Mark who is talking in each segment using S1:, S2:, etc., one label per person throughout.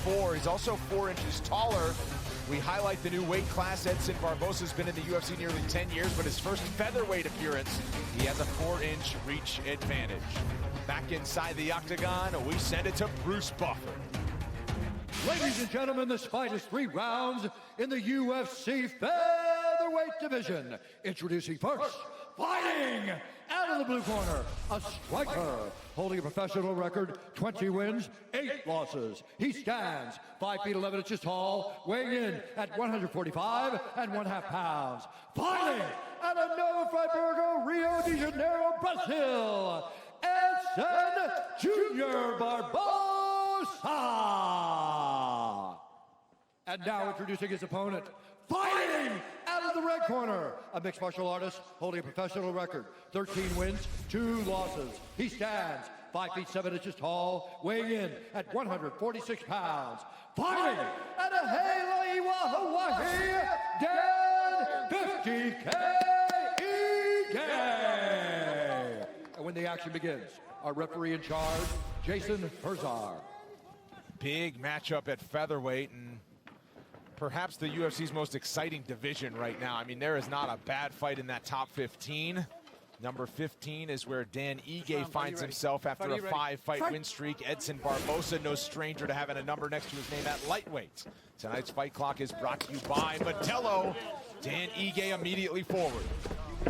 S1: 6'4". He's also 4 inches taller. We highlight the new weight class. Edson Barboza's been in the UFC nearly 10 years, but his first featherweight appearance, he has a 4-inch reach advantage. Back inside the octagon, we send it to Bruce Buffer.
S2: Ladies and gentlemen, this fight is 3 rounds in the UFC featherweight division. Introducing first, fighting out of the blue corner, a striker holding a professional record, 20 wins, 8 losses. He stands 5 feet 11 inches tall, weighing in at 145 1/2 pounds. Fighting out of Nova Friburgo, Rio de Janeiro, Brazil, Edson Jr. Barboza. And now introducing his opponent, fighting out of the red corner, a mixed martial artist holding a professional record, 13 wins, 2 losses. He stands 5 feet 7 inches tall, weighing in at 146 pounds. Fighting out of Haleiwa, Hawaii, Dan 50K Ige. And when the action begins, our referee in charge, Jason Herzar.
S1: Big matchup at featherweight, and perhaps the UFC's most exciting division right now. I mean, there is not a bad fight in that top 15. Number 15 is where Dan Ige finds himself after a 5-fight win streak. Edson Barboza, no stranger to having a number next to his name at lightweight. Tonight's fight clock is brought to you by Modelo. Dan Ige immediately forward.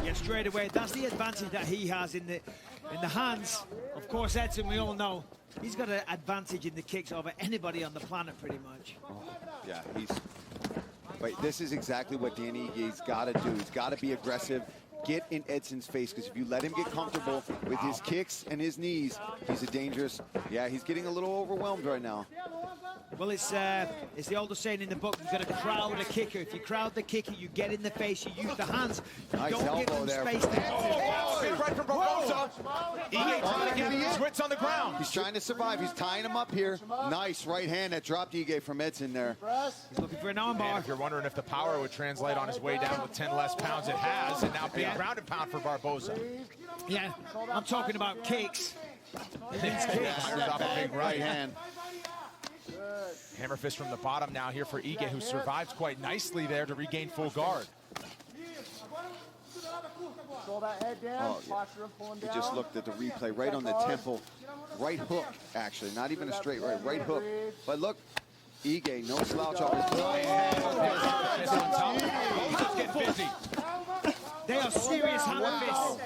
S3: Yeah, straight away. That's the advantage that he has in the hands. Of course, Edson, we all know, he's got an advantage in the kicks over anybody on the planet, pretty much.
S4: Yeah, but this is exactly what Dan Ige's got to do. He's got to be aggressive, get in Edson's face, because if you let him get comfortable with his kicks and his knees, he's a dangerous. Yeah, he's getting a little overwhelmed right now.
S3: Well, it's the oldest saying in the book, you've got to crowd a kicker. If you crowd the kicker, you get in the face, you use the hands. You
S4: nice
S3: don't give them
S4: there.
S3: space to enter.
S1: Big right from Barboza. Ige trying to get his wits on the ground.
S4: He's trying to survive. He's tying him up here. Nice right hand that dropped Ige from Edson there.
S3: He's looking for an armbar.
S1: If you're wondering if the power would translate on his way down with 10 less pounds, it has. And now big ground and pound for Barboza.
S3: Yeah, I'm talking about kicks.
S4: That big right hand.
S1: Hammer fist from the bottom now here for Ige, who survives quite nicely there to regain full guard.
S4: He just looked at the replay right on the temple. Right hook, actually. Not even a straight right. Right hook. But look, Ige, no slouch off his
S1: Just get busy.
S3: They are serious hammer fists.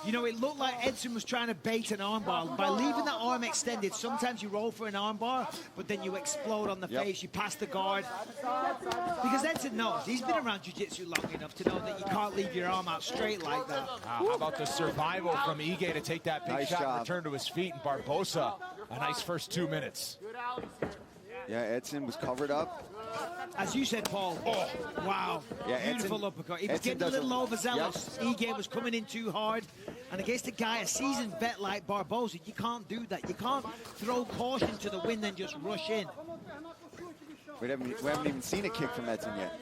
S3: You know, it looked like Edson was trying to bait an armbar. By leaving the arm extended, sometimes you roll for an armbar, but then you explode on the face, you pass the guard. Because Edson knows, he's been around jiu-jitsu long enough to know that you can't leave your arm out straight like that.
S1: How about the survival from Ige to take that big shot and return to his feet, and Barboza, a nice first 2 minutes.
S4: Yeah, Edson was covered up.
S3: As you said, Paul, wow,
S4: yeah,
S3: beautiful uppercut. He was getting a little overzealous. Ige was coming in too hard. And against a guy, a seasoned vet like Barboza, you can't do that. You can't throw caution to the wind and just rush in.
S4: We haven't even seen a kick from Edson yet.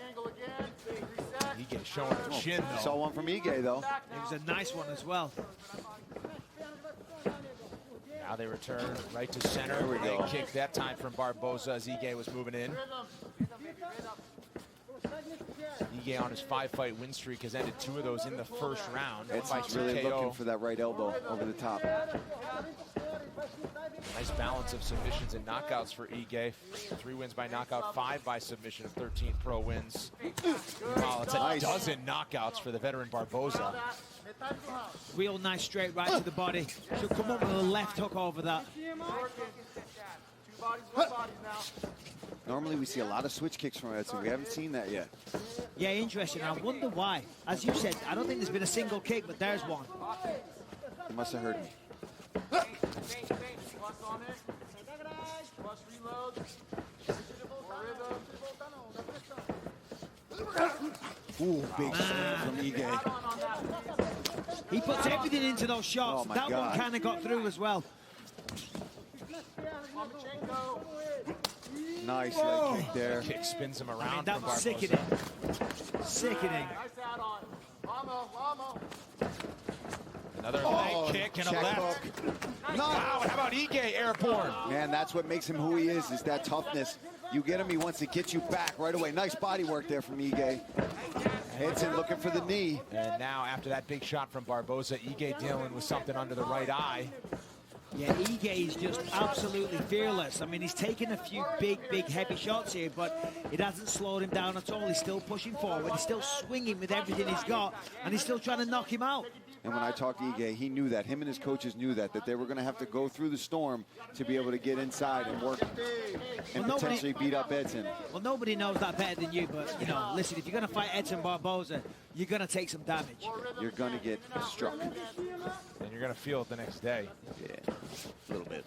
S1: Ige showing the chin, though.
S4: Saw one from Ige, though.
S3: It was a nice one as well.
S1: Now they return right to center.
S4: There we go.
S1: Kick that time from Barboza as Ige was moving in. Ige on his 5-fight win streak has ended 2 of those in the first round.
S4: Edson's really looking for that right elbow over the top.
S1: Nice balance of submissions and knockouts for Ige. 3 wins by knockout, 5 by submission of 13 pro wins. Wow, it's a dozen knockouts for the veteran Barboza.
S3: Real nice straight right to the body. She'll come up with a left hook over that.
S4: Normally we see a lot of switch kicks from Edson. We haven't seen that yet.
S3: Yeah, interesting. I wonder why. As you said, I don't think there's been a single kick, but there's one.
S4: He must have heard me. Ooh, big slam from Ige.
S3: He puts everything into those shots.
S4: Oh,
S3: that one kind of got through as well.
S4: Nice leg kick there.
S1: Kick spins him around.
S3: I mean, that was sickening. Sickening.
S1: Another leg kick and a
S4: check
S1: left.
S4: hook. No.
S1: Wow, how about Ige airborne?
S4: Man, that's what makes him who he is that toughness. You get him, he wants to get you back right away. Nice body work there from Ige. Edson looking for the knee.
S1: And now after that big shot from Barboza, Ige dealing with something under the right eye.
S3: Yeah, Ige is just absolutely fearless. I mean, he's taken a few big, heavy shots here, but it hasn't slowed him down at all. He's still pushing forward. He's still swinging with everything he's got, and he's still trying to knock him out.
S4: And when I talked to Ige, he knew that. Him and his coaches knew that they were going to have to go through the storm to be able to get inside and work and potentially beat up Edson.
S3: Well, nobody knows that better than you, but, you know, listen, if you're going to fight Edson Barboza, you're going to take some damage.
S4: You're going to get struck.
S1: And you're going to feel it the next day.
S4: Yeah, a little bit.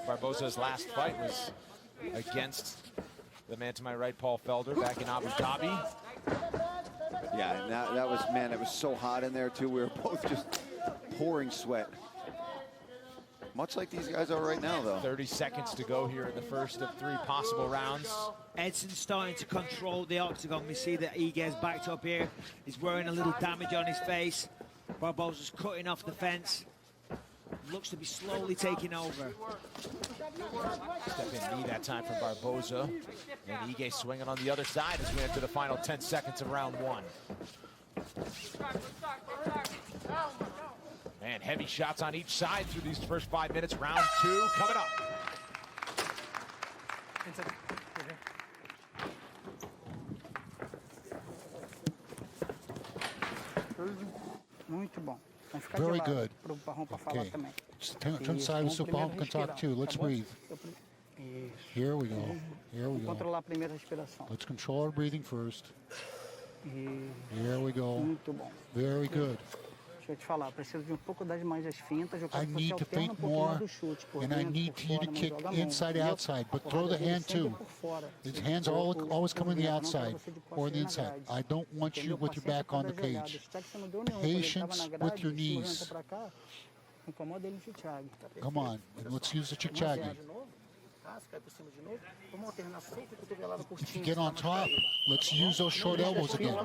S1: Barboza's last fight was against the man to my right, Paul Felder, back in Abu Dhabi.
S4: Yeah, and that was, man, it was so hot in there, too. We were both just pouring sweat. Much like these guys are right now, though.
S1: 30 seconds to go here in the first of 3 possible rounds.
S3: Edson's starting to control the octagon. We see that Ige's backed up here. He's wearing a little damage on his face. Barboza's cutting off the fence. Looks to be slowly taking over.
S1: Step in knee that time from Barboza. And Ige swinging on the other side as we enter the final 10 seconds of round 1. Man, heavy shots on each side through these first 5 minutes. Round 2 coming up.
S5: Muito bom.
S6: Very good. Okay. Turn side so Barham can talk too. Let's breathe. Here we go. Here we go.
S5: Controlar a primeira respiração.
S6: Let's control our breathing first. Here we go.
S5: Muito bom.
S6: Very good.
S5: Deixa eu te falar, preciso de pouco das mais as fintas. Eu
S6: I
S5: quero que você
S6: need to
S5: alterne
S6: feint
S5: pouquinho
S6: more,
S5: do chute por
S6: and I
S5: dentro,
S6: need
S5: por
S6: you to
S5: fora, mas
S6: kick
S5: joga a mão,
S6: inside
S5: entendeu?
S6: outside, but
S5: A
S6: throw the
S5: porrada dele
S6: hand
S5: sempre
S6: too.
S5: por fora.
S6: His hands
S5: Por
S6: always coming the
S5: dentro, não
S6: outside
S5: pra você de
S6: or
S5: costas
S6: the
S5: na
S6: inside.
S5: grade.
S6: I don't want you
S5: Entendeu?
S6: with your
S5: Paciência
S6: back on the
S5: com as jogadas.
S6: cage.
S5: O Thiago, você não deu nenhuma. Quando ele tava
S6: Patience
S5: na
S6: with
S5: grade,
S6: your
S5: se movimenta
S6: knees.
S5: pra cá, incomoda ele no Thiago.
S6: Come on, and let's use the chick-chaggy. If you get on top, let's use those short elbows again.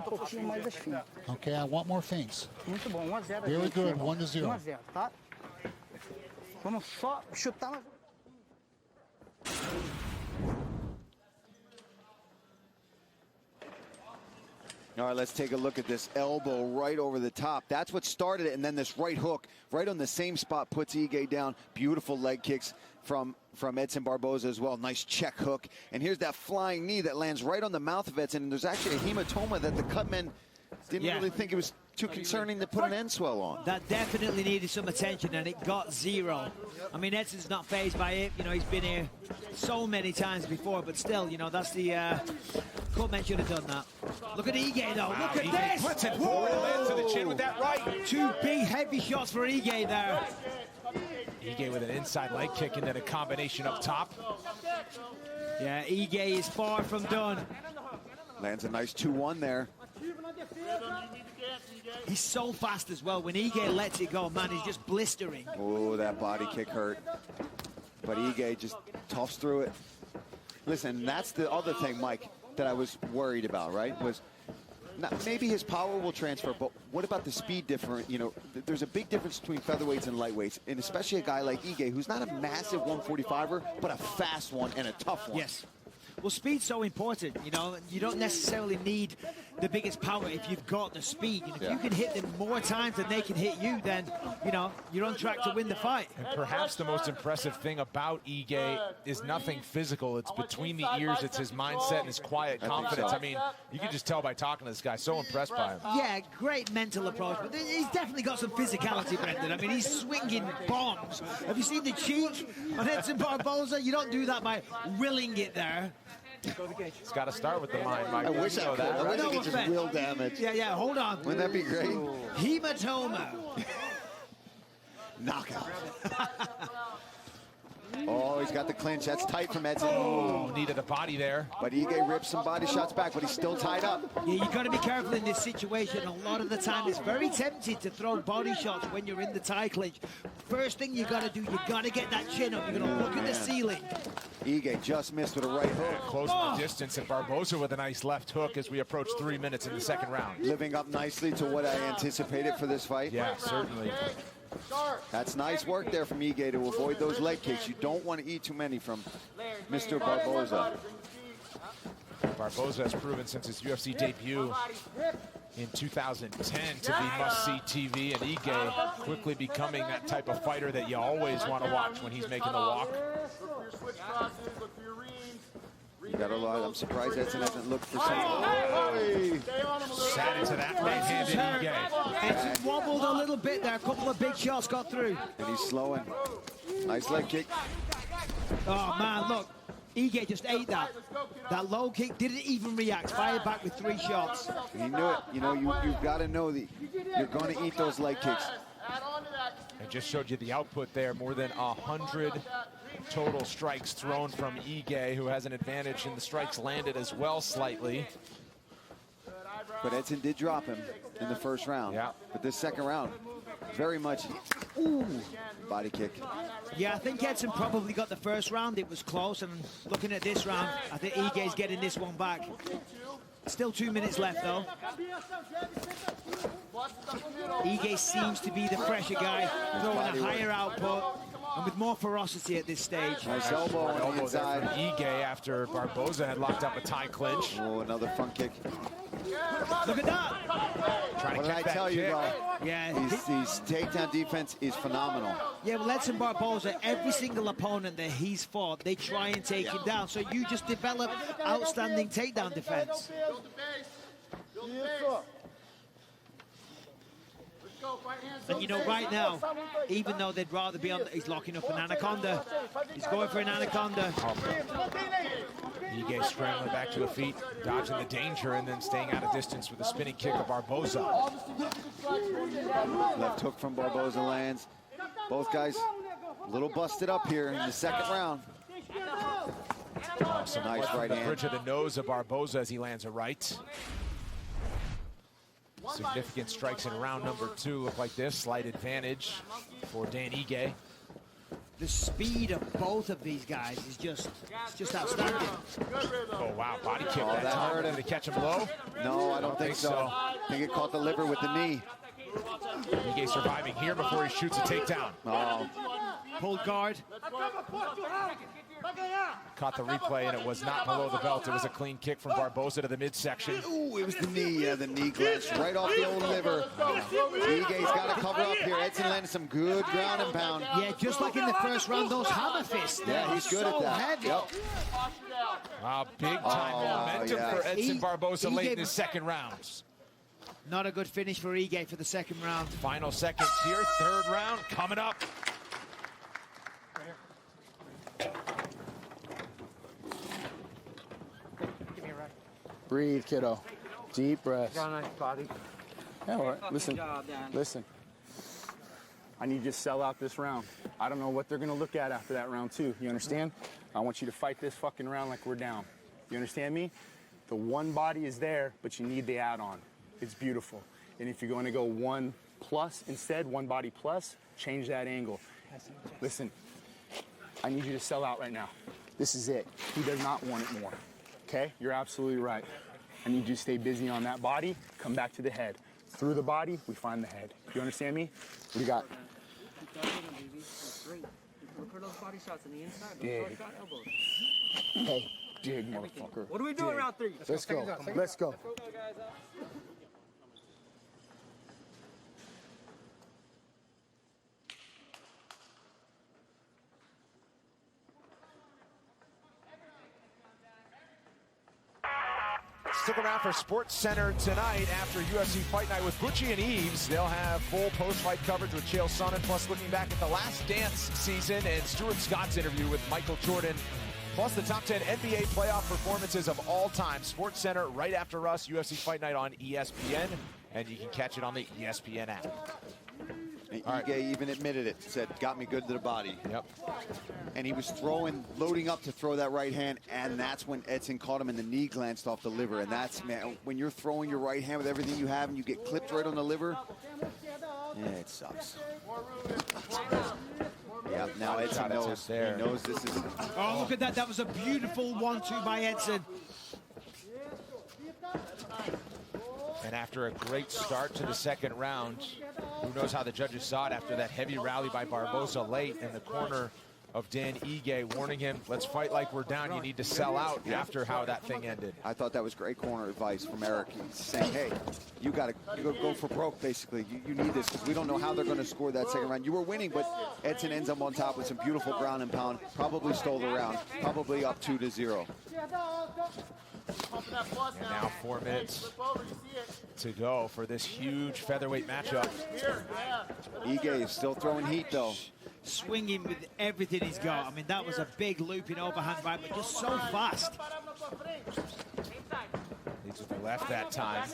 S6: Okay, I want more feints.
S5: Muito bom, 1-0.
S6: Very good, 1-0.
S5: 1-0, tá? Vamos só chutar mais.
S4: All right, let's take a look at this elbow right over the top. That's what started it, and then this right hook right on the same spot puts Ige down. Beautiful leg kicks from Edson Barboza as well. Nice check hook. And here's that flying knee that lands right on the mouth of Edson. And there's actually a hematoma that the cutmen didn't really think it was too concerning to put an end swell on.
S3: That definitely needed some attention, and it got 0. I mean, Edson's not fazed by it. You know, he's been here so many times before, but still, you know, that's the... Courtmen should have done that. Look at Ige, though.
S1: Wow,
S3: Look at
S1: Ige
S3: this!
S1: puts it forward and lands to the chin with that right.
S3: 2 big, heavy shots for Ige there.
S1: Ige with an inside leg kick and then a combination up top.
S3: Yeah, Ige is far from done.
S4: Lands a nice 2-1 there.
S3: He's so fast as well. When Ige lets it go, man, he's just blistering.
S4: Oh, that body kick hurt. But Ige just toughs through it. Listen, that's the other thing, Mike, that I was worried about, right? Was maybe his power will transfer, but what about the speed difference? You know, there's a big difference between featherweights and lightweights, and especially a guy like Ige, who's not a massive 145er, but a fast one and a tough one.
S3: Yes. Well, speed's so important, you know. You don't necessarily need the biggest power if you've got the speed. And if you can hit them more times than they can hit you, then, you know, you're on track to win the fight.
S1: And perhaps the most impressive thing about Ige is nothing physical. It's between the ears. It's his mindset and his quiet confidence. I mean, you can just tell by talking to this guy. So impressed by him.
S3: Yeah, great mental approach. But he's definitely got some physicality, Brendan. I mean, he's swinging bombs. Have you seen the cheek on Edson Barboza? You don't do that by willing it there.
S1: It's got to start with the mind, Mike.
S4: I wish I could. I wish I could just real damage.
S3: Yeah, hold on.
S4: Wouldn't that be great?
S3: Hematoma.
S4: Knockout. Oh, he's got the clinch. That's tight from Edson.
S1: Oh, needed a body there.
S4: But Ige rips some body shots back, but he's still tied up.
S3: Yeah, you've got to be careful in this situation. A lot of the time, it's very tempting to throw body shots when you're in the tie clinch. First thing you got to do, you got to get that chin up. You're going to look at the ceiling.
S4: Ige just missed with a right hook.
S1: Closing the distance, and Barboza with a nice left hook as we approach 3 minutes in the second round.
S4: Living up nicely to what I anticipated for this fight.
S1: Yeah, certainly.
S4: That's nice work there from Ige to avoid those leg kicks. You don't want to eat too many from Mr. Barboza.
S1: Barboza has proven since his UFC debut in 2010 to be must-see TV, and Ige quickly becoming that type of fighter that you always want to watch when he's making the walk.
S4: You got a lot. I'm surprised Edson hasn't looked for something.
S1: Sat into that right-handed Ige.
S3: Edson wobbled a little bit there. A couple of big shots got through.
S4: And he's slowing. Nice leg kick.
S3: Oh, man, look. Ige just ate that. That low kick didn't even react. Fired back with 3 shots.
S4: He knew it. You know, you've got to know that you're going to eat those leg kicks.
S1: I just showed you the output there. More than 100 total strikes thrown from Ige, who has an advantage in the strikes landed as well slightly.
S4: But Edson did drop him in the first round.
S1: Yeah.
S4: But this second round, very much, ooh, body kick.
S3: Yeah, I think Edson probably got the first round. It was close, and looking at this round, I think Ige's getting this one back. Still 2 minutes left, though. Ige seems to be the fresher guy, throwing a higher output and with more ferocity at this stage.
S4: Nice elbow on the inside.
S1: Ige after Barboza had locked up a tie clinch.
S4: Oh, another front kick.
S3: Look at that.
S1: Trying
S4: What
S1: to
S4: did I
S1: catch
S4: tell
S1: that
S4: you,
S1: kick.
S4: though?
S3: Yeah.
S4: His takedown defense is phenomenal.
S3: Yeah, well, Edson Barboza, every single opponent that he's fought, they try and take him down. So you just develop outstanding takedown defense. And you know, right now, even though they'd rather be on, he's locking up an anaconda. He's going for an anaconda.
S1: Ige scrambling back to the feet, dodging the danger, and then staying out of distance with a spinning kick of Barboza.
S4: Left hook from Barboza lands. Both guys a little busted up here in the second round.
S1: Oh, some
S4: Nice
S1: blood from
S4: right
S1: the
S4: hand.
S1: bridge of the nose of Barboza as he lands a right. Significant strikes in round number 2 look like this. Slight advantage for Dan Ige.
S3: The speed of both of these guys is just outstanding.
S1: Oh, wow, body kick
S4: Oh,
S1: that
S4: that
S1: time.
S4: hurt him.
S1: Did it catch him low?
S4: No, I don't think so. I think it caught the liver with the knee.
S1: Ige surviving here before he shoots a takedown.
S4: Oh,
S3: Pulled guard.
S1: Caught the replay, and it was not below the belt. It was a clean kick from Barboza to the midsection.
S4: ooh, it was the knee. Yeah, the knee glanced right off the old liver. Ige's got to cover up here. Edson landed some good ground and pound.
S3: Yeah, just like in the first round, those hammer fists.
S4: Yeah, he's good at that.
S3: Heavy.
S4: Yep.
S1: Wow, big time momentum
S4: yeah.
S1: for Edson Barboza late in
S3: Ige-
S1: his second round.
S3: Not a good finish for Ige for the second round.
S1: Final seconds here, third round coming up.
S5: Breathe, kiddo. Deep breath.
S7: Got a nice body.
S5: Yeah, all right. Listen, listen. I need you to sell out this round. I don't know what they're gonna look at after that round 2. You understand? I want you to fight this fucking round like we're down. You understand me? The one body is there, but you need the add-on. It's beautiful. And if you're going to go 1 plus instead, 1 body plus, change that angle. Listen, I need you to sell out right now. This is it. He does not want it more. Okay? You're absolutely right. I need you to stay busy on that body, come back to the head. Through the body, we find the head. You understand me? What do you got?
S7: Look for those body shots on the inside.
S5: Yeah.
S7: Those short elbows.
S5: Hey, dig, motherfucker.
S7: What are we doing round 3?
S5: Let's go. Let's go.
S1: Stick around for Sports Center tonight after UFC Fight Night with Butchie and Eves. They'll have full post-fight coverage with Chael Sonnen, plus looking back at the Last Dance season and Stuart Scott's interview with Michael Jordan, plus the top 10 NBA playoff performances of all time. Sports Center right after us, UFC Fight Night on ESPN, and you can catch it on the ESPN app.
S4: And Ige even admitted it, said, got me good to the body.
S1: Yep.
S4: And he was loading up to throw that right hand, and that's when Edson caught him and the knee glanced off the liver. And that's, man, when you're throwing your right hand with everything you have and you get clipped right on the liver, yeah, it sucks. Yeah, now Edson knows. He knows this is.
S3: Oh, look at that. That was a beautiful 1-2 by Edson.
S1: And after a great start to the second round, who knows how the judges saw it after that heavy rally by Barboza late in the corner of Dan Ige, warning him, let's fight like we're down. You need to sell out after how that thing ended.
S4: I thought that was great corner advice from Eric. He's saying, hey, you got to go for broke, basically. You need this because we don't know how they're going to score that second round. You were winning, but Edson ends up on top with some beautiful ground and pound. Probably stole the round. Probably up 2-0.
S1: And now 4 minutes to go for this huge featherweight matchup.
S4: Ige is still throwing heat, though.
S3: Swinging with everything he's got. I mean, that was a big looping overhand right, but just so fast.
S1: Leads with the left that time.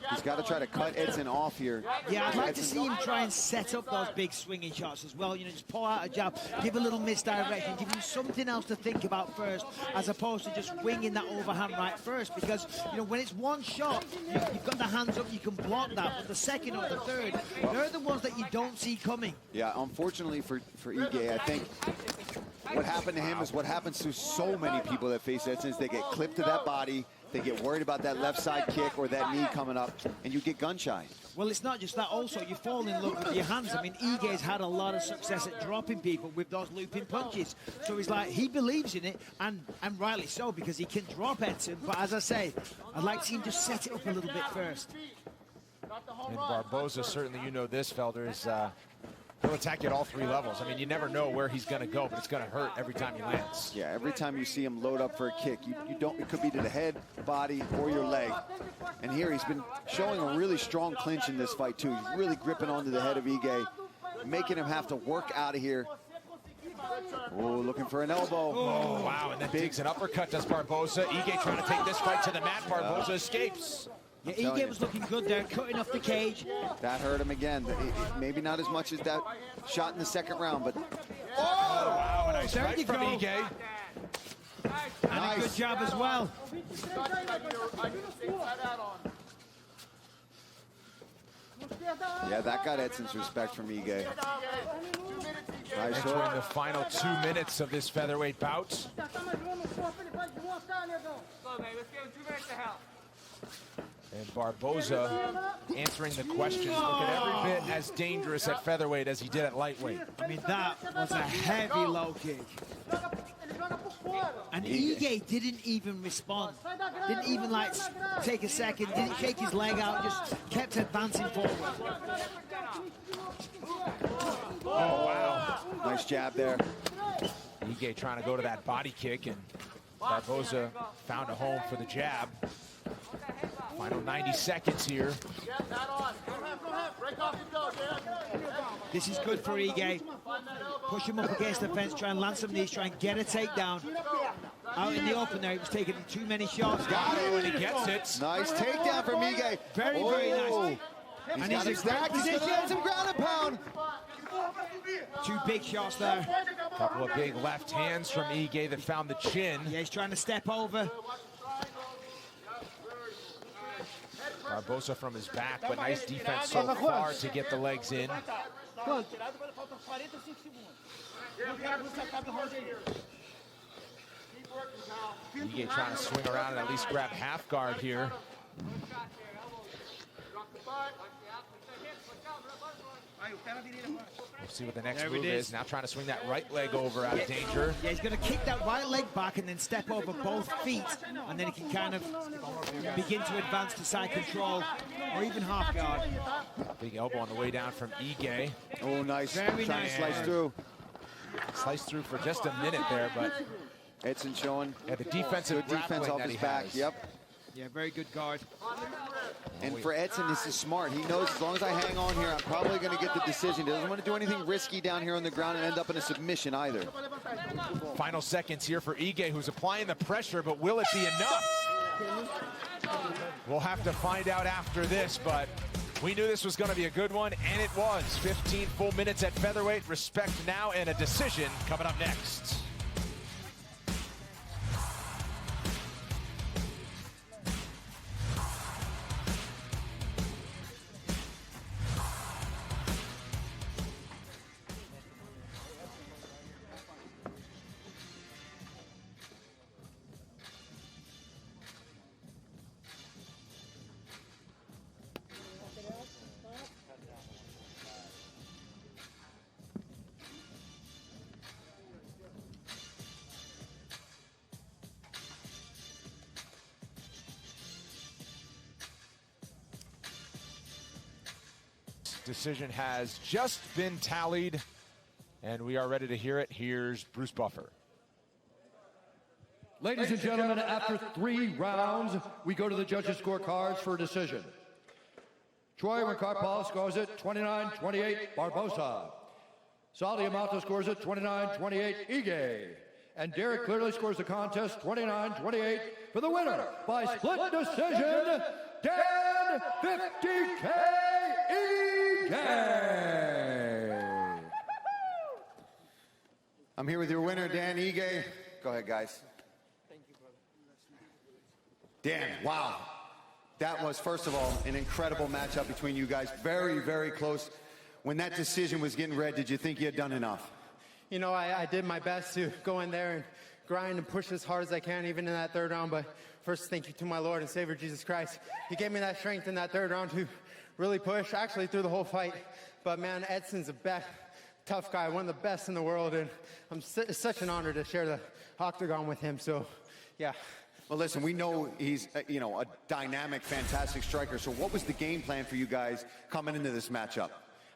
S4: He's got to try to cut Edson off here.
S3: Yeah, I'd like to see him try and set up those big swinging shots as well. You know, just pull out a jab, give a little misdirection, give him something else to think about first, as opposed to just winging that overhand right first. Because, you know, when it's one shot, you've got the hands up, you can block that. But the second or the third, they're the ones that you don't see coming.
S4: Yeah, unfortunately for Ige, I think what happened to him is what happens to so many people that face Edson is they get clipped to that body. They get worried about that left side kick or that knee coming up, and you get gun shy.
S3: Well, it's not just that. Also, you fall in love with your hands. I mean, Ige's had a lot of success at dropping people with those looping punches. So he's like, he believes in it, and rightly so, because he can drop Edson. But as I say, I'd like to see him just set it up a little bit first.
S1: And Barboza, certainly you know this, Felder, is he'll attack you at all 3 levels. I mean, you never know where he's going to go, but it's going to hurt every time he lands.
S4: Yeah, every time you see him load up for a kick, you don't. It could be to the head, body, or your leg. And here he's been showing a really strong clinch in this fight too. He's really gripping onto the head of Ige, making him have to work out of here. Oh, looking for an elbow.
S1: Oh, wow, and then digs an uppercut, does Barboza. Ige trying to take this fight to the mat. Barboza escapes.
S3: Yeah, Ige was looking good there, cutting off the cage.
S4: That hurt him again. Maybe not as much as that shot in the second round, but...
S1: Oh, wow, a nice right from Ige.
S3: And nice. A good job as well.
S4: Yeah, that got Edson's respect from Ige. Nice
S1: entering the final 2 minutes of this featherweight bout. And Barboza answering the questions, looking every bit as dangerous at featherweight as he did at lightweight.
S3: I mean, that was a heavy low kick. And Ige didn't even respond. Didn't even, like, take a second, didn't shake his leg out, just kept advancing forward.
S1: Oh, wow.
S4: Nice jab there.
S1: Ige trying to go to that body kick, and Barboza found a home for the jab. Final 90 seconds here.
S3: This is good for Ige. Push him up against the fence, try and land some knees, try and get a takedown. Out in the open there, he was taking too many shots.
S1: Got it when he gets it.
S4: Nice takedown from Ige.
S3: Very, very nice.
S4: And he's exact. He's going to get some ground and pound.
S3: 2 big shots there.
S1: Couple of big left hands from Ige that found the chin.
S3: Yeah, he's trying to step over.
S1: Barboza from his back, but nice defense so far to get the legs in. Ige trying to swing around and at least grab half guard here. We'll see what the next move is. Now trying to swing that right leg over out of danger.
S3: Yeah, he's going to kick that right leg back and then step over both feet, and then he can kind of begin to advance to side control or even half guard.
S1: Big elbow on the way down from Ige.
S4: Oh, nice.
S3: Very
S4: trying
S3: nice.
S4: to slice through.
S1: Sliced through for just a minute there, but
S4: Edson showing
S1: the defensive
S4: good defense off his back.
S1: Has.
S4: Yep.
S3: Yeah, very good guard.
S4: And for Edson, this is smart. He knows as long as I hang on here, I'm probably going to get the decision. He doesn't want to do anything risky down here on the ground and end up in a submission either.
S1: Final seconds here for Ige, who's applying the pressure, but will it be enough? We'll have to find out after this, but we knew this was going to be a good one, and it was. 15 full minutes at featherweight. Respect now, and a decision coming up next. decision has just been tallied, and we are ready to hear it. Here's Bruce Buffer.
S2: Ladies and gentlemen, after 3 rounds, we go to the judges' scorecards for a decision. Troy Karpov scores it 29-28, Barboza. Sally Amato scores it 29-28, Ige. And Derek clearly scores the contest 29-28 for the winner by split decision, Dan 50K Ige.
S4: I'm here with your winner, Dan Ige. Go ahead, guys. Dan, wow. That was, first of all, an incredible matchup between you guys. Very, very close. When that decision was getting read, did you think you had done enough?
S8: You know, I did my best to go in there and grind and push as hard as I can, even in that 3rd round. But first, thank you to my Lord and Savior, Jesus Christ. He gave me that strength in that 3rd round to really push, actually through the whole fight. But, man, Edson's a tough guy, one of the best in the world. And it's such an honor to share the octagon with him. So, yeah.
S4: Well, listen, we know he's, a dynamic, fantastic striker. So what was the game plan for you guys coming into this matchup?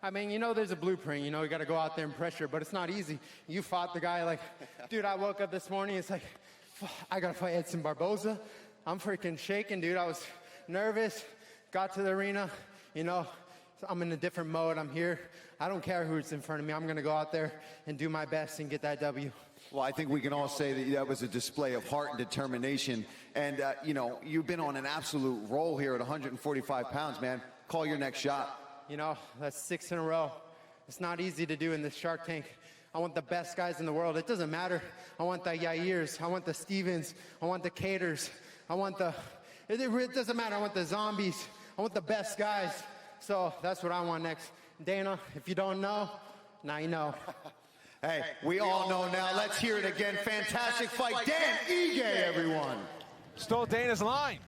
S8: I mean, there's a blueprint. You got to go out there and pressure, but it's not easy. You fought the guy like, dude, I woke up this morning, it's like, I got to fight Edson Barboza. I'm freaking shaking, dude. I was nervous, got to the arena, I'm in a different mode. I'm here. I don't care who's in front of me. I'm going to go out there and do my best and get that W.
S4: Well, I think we can all say that was a display of heart and determination. And, you've been on an absolute roll here at 145 pounds, man. Call your next shot.
S8: That's 6 in a row. It's not easy to do in this Shark Tank. I want the best guys in the world. It doesn't matter. I want the Yairs. I want the Stevens. I want the Caters. It doesn't matter. I want the zombies. I want the best guys. So that's what I want next. Dana, if you don't know, now you know.
S4: Hey, we all know now. Let's hear it again. Fantastic fight. Dan Ige, everyone.
S1: Stole Dana's line.